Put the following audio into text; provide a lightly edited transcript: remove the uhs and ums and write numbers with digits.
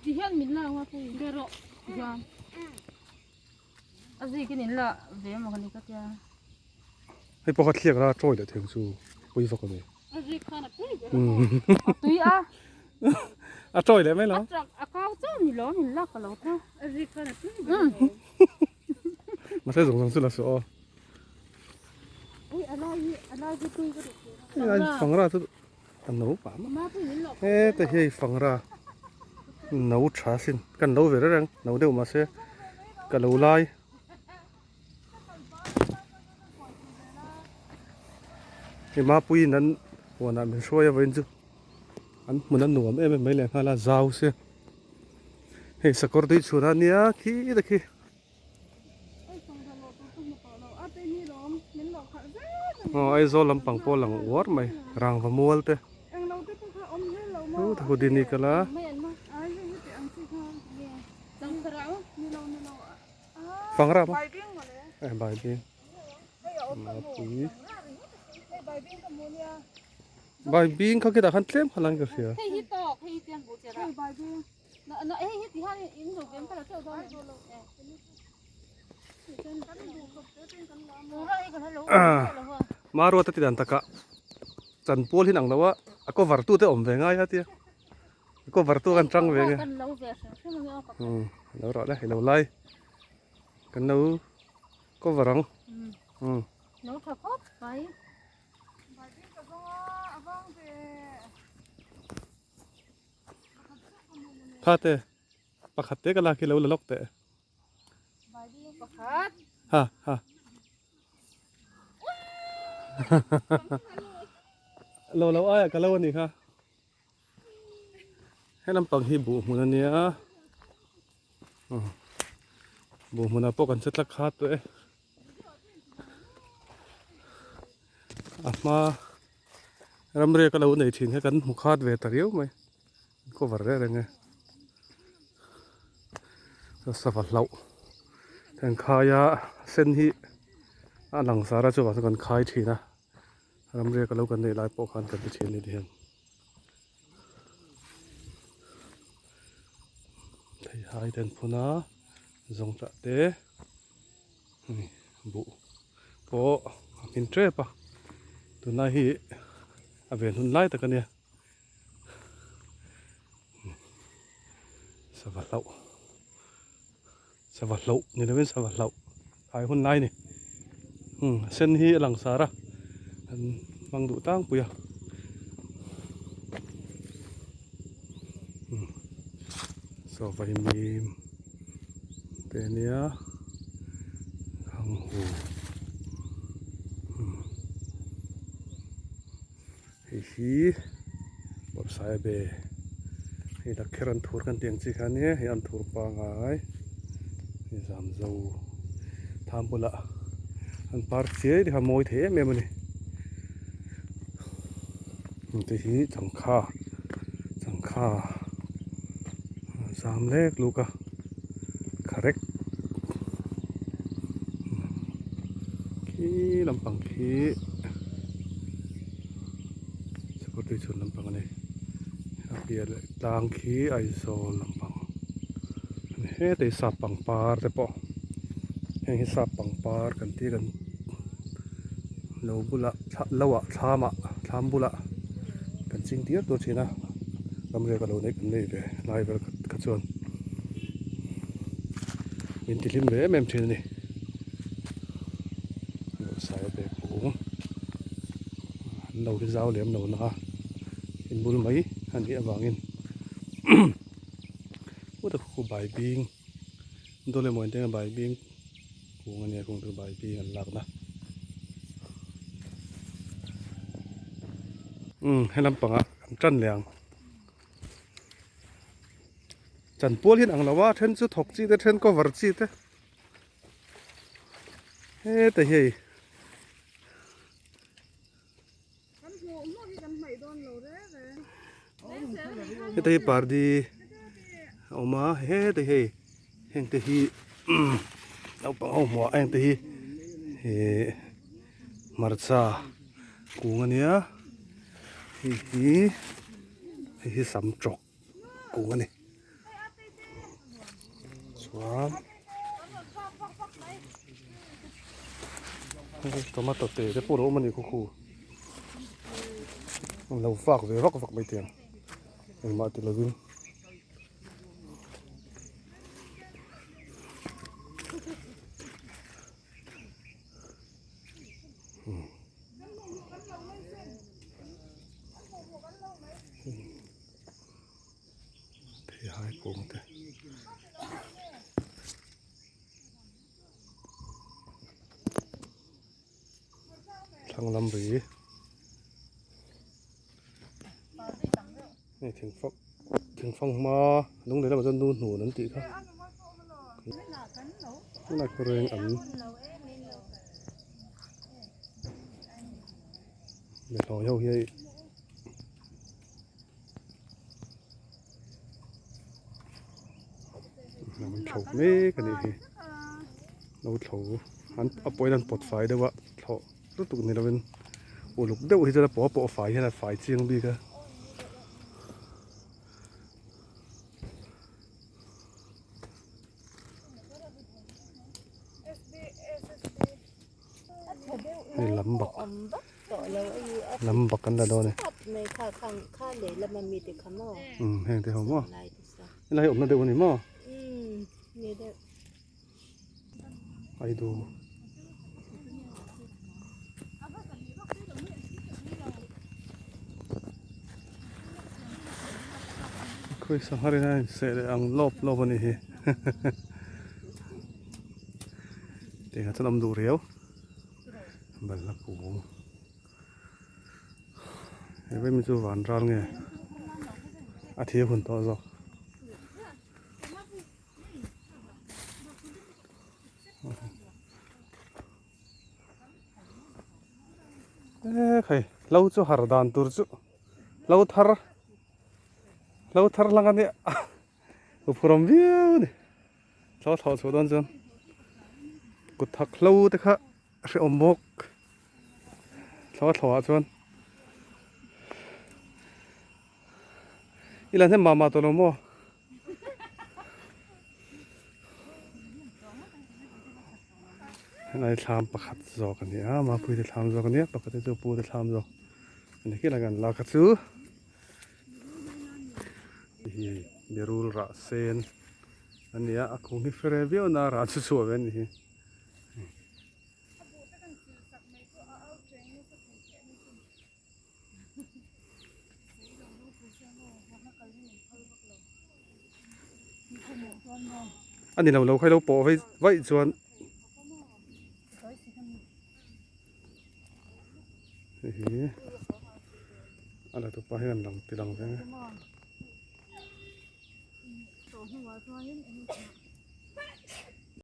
Di hian min la wa pui gero jam azi cái nín là về mà cái này cái kia hay bao nhiêu ra trôi được thêm số bui vào cái này azi khana pui tui à trôi đấy mấy lo à cao chứ mình lo mình la cái lo thôi azi khana pui mà sẽ dùng sang sự là số ui alai cái tui cái được phẳng ra thôi ăn nấu bả mà ê tại hay phẳng ra nấu trà xin cần nấu về đó rằng nấu đều mà sẽ cần nấu lai thì Mapuiiนั้นวันนั้นมันช่วยเอาไว้จุอันมันนั้นหนุ่มไม่เลยมาละจ้าวเสียเฮ้ยSakawrtuichhunอันเนี้ยขี้ตะขี้อ๋อไอ้โซลำปังโปหลังวอดไหมรังว่ามัวเตะโอ้ถ้าคนดีนี่ก็ละฟังรับมั้ยใบบิ้งMapuiiใบบิ้งเขาคิดว่าคันเต็มพลังก็เสียให้ฮิตตอกให้ฮิตเตียนบูเจระใบบิ้งน่ะให้ฮิตที่ห้าอินโดเกมก็แล้วเจ้าตัวมารัวตัดติดอันตะกะจันปูที่หนังแล้วว่าก็วัดตู้เตะอมเวงง่ายฮะเตี้ยก็วัดตู้กันจังเวงไงแล้วรอได้เราไล่กันเราก็วัดรังเราถักครบไปพาเตะปักขัดเตะกันละคิดเราล็อกเตะฮะเราอ้ายกันแล้ววันนี้ค่ะให้ลำปังฮีบุหมุนเนี้ยบุหมุนเอาปกันเสร็จราคาตัวเองมารำเรียกกันแล้วในถิ่นให้กันมุขคาดเวตเรียวไหมก็วัดได้ไงสวัสดิ์เราแทงขายาเส้นที่หลังสาระจังหวัดกันขายทีนะรำเรียกกันแล้วกันในหลายปกันกันที่เชียงนี่เดียงไทยหายเดินพูนะจงจะเตะบุโปมินเทรปะตัวนั้นฮีอาเวนหุ่นไล่แต่กันเนี่ยสวัสดิ์เรานี่เราเป็นสวัสดิ์เราหายหุ่นไล่นี่เส้นที่หลังสาระบางดูตั้งปุยสวัสดีมีมเตเนียขังหูฮีบอลสายเบฮีดักเครันทูร์กันเตียงจีคันนี้ฮีอันทูร์ปังไงฮีจามจูทำบุละอันปาร์ตี้ที่ขโมยเทเมื่อมันนี่ที่จังค่าสามเล็กลูกอะคาเร็กขี้ลำปังขี้Sakawrtuichhunลำปังนี่เปียเลยตางขี้ไอโซลำปังเฮ้แต่สับปังปาร์แต่ปอเฮ้สับปังปาร์กันที่กันเราบุละเราอะทามบุละกันจริงเดียวตัวชีนะลำเรือกับเราในกันนี่เลยไล่ไปกระชวนมินติลิมเลยแม่มเชนนี่สายเบกหูเราที่เจ้าเหลี่ยมเรานะอินบุลไหมอันนี้วางอินว่าแต่คู่ใบบิงตัวเลยมวยเต็งใบบิงกูเงี้ยคงตัวใบบิงกันหลักนะให้ลำปังอ่ะจันเหลียงจันปัวเห็นอังละว่าเทนสุดถกจีแต่เทนก็วัดจีแต่เฮ้แต่เฮ้แต่ปาร์ดีเอามาเฮ้แต่เฮ้เฮงแต่ฮีเอาปังเอาหัวเองแต่ฮีเฮ้มาร์ซากูเงี้ย hi sam trok cũng anh này xoắn tomato tê cái phụ mình đi khu lâu phạc về vắt vắt mấy tiền mình mà từ lâu rồi thì hai cuốn thế thằng lâm bì này thằng phong mà đúng đấy là một dân nuôi nổ nấn tị khác cái này có rèn ẩm để thổi nhau vậy mình thổi mấy cái này nó thổi hắn ấp bồi đan bột phải đâu ạ thổi rất tụi này là bên ủa lúc đâu thì ra bỏ phải hay là phải chiêng đi cơ này lắm bạc cái là đâu này hàng thì không có này ổn nó đều này mà ai đồ khơi sang hari này sẽ để ăn lốp này hi để cho nó đủ réo bẩn là cũ bây mình chưa ván ra nghe thiêu hồn to rồi lâu cho hở đàn tur chứ lâu thar lang anh ấy from view này cho thọ số đơn chân cột thắc lâu thế khác sẽ ôm bốc cho thọ chân ý là thế mà tôi nói mò này làm bạc hạt giò cái này mà Mapuii thì làm giò cái này bạc hạt giò pu thì làm giò này cái là gần là cái thứ thì berul ra sen anh ấy aku ni ferevio na ra chu chu ven ni anh đi lâu khai lâu bỏ vậy chuan anh là tụi bay gần lòng từ lòng thế